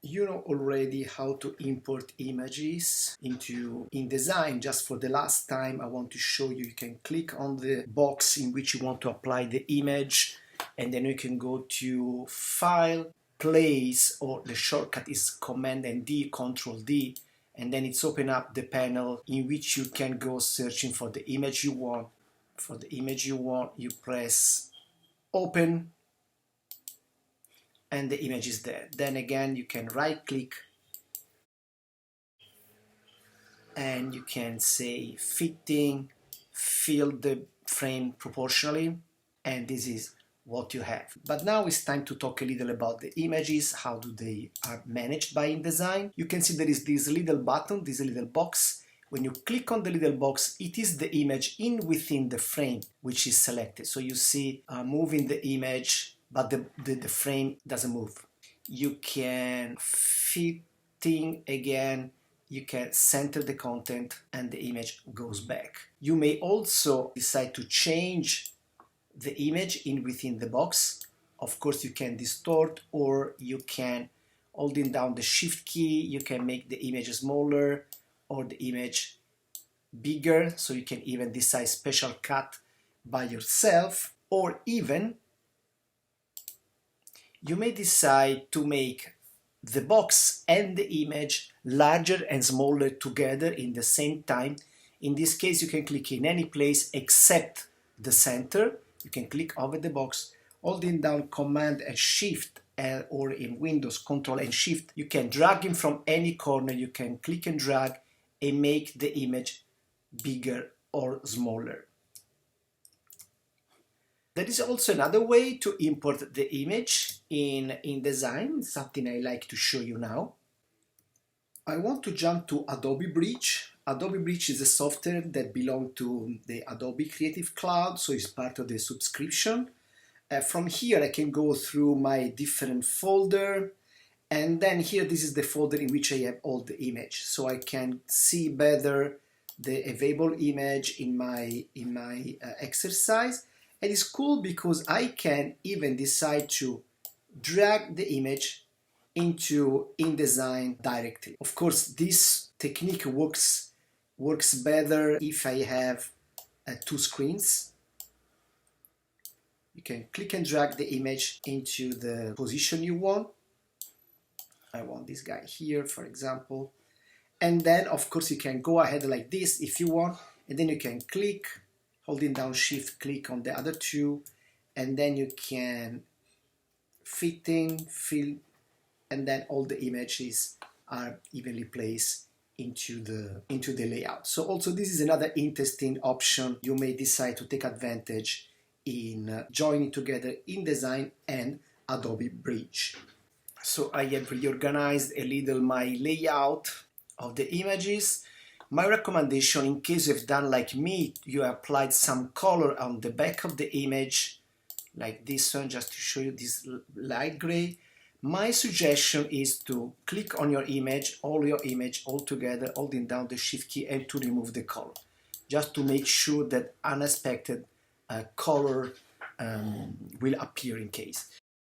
You know already how to import images into InDesign. Just for the last time, I want to show you, you can click on the box in which you want to apply the image, and then you can go to File, Place, or the shortcut is Command and D, Control D, and then it's open up the panel in which you can go searching for the image you want. For the image you want, you press Open, and the image is there. Then again, you can right click and you can say fitting, fill the frame proportionally, and this is what you have. But now it's time to talk a little about the images, how do they are managed by InDesign. You can see there is this little button, this little box. When you click on the little box, it is the image within the frame which is selected. So you see moving the image, but the frame doesn't move. You can fitting again, you can center the content and the image goes back. You may also decide to change the image within the box. Of course, you can distort, or you can, holding down the shift key, you can make the image smaller or the image bigger. So you can even decide special cut by yourself, or even you may decide to make the box and the image larger and smaller together in the same time. In this case, you can click in any place except the center. You can click over the box, holding down Command and Shift, or in Windows, Control and Shift. You can drag him from any corner. You can click and drag and make the image bigger or smaller. There is also another way to import the image in InDesign, something I like to show you now. I want to jump to Adobe Bridge. Adobe Bridge is a software that belongs to the Adobe Creative Cloud, so it's part of the subscription. From here I can go through my different folder, and then here this is the folder in which I have all the image, so I can see better the available image in my exercise. And it's cool because I can even decide to drag the image into InDesign directly. Of course, this technique works better if I have two screens. You can click and drag the image into the position you want. I want this guy here, for example. And then, of course, you can go ahead like this if you want, and then you can click, holding down Shift, click on the other two, and then you can fitting, fill, and then all the images are evenly placed into the layout. So also this is another interesting option you may decide to take advantage in joining together InDesign and Adobe Bridge. So I have reorganized a little my layout of the images. My recommendation, in case you've done like me, you applied some color on the back of the image, like this one, just to show you this light gray. My suggestion is to click on your image all together, holding down the Shift key, and to remove the color, just to make sure that unexpected color will appear in case.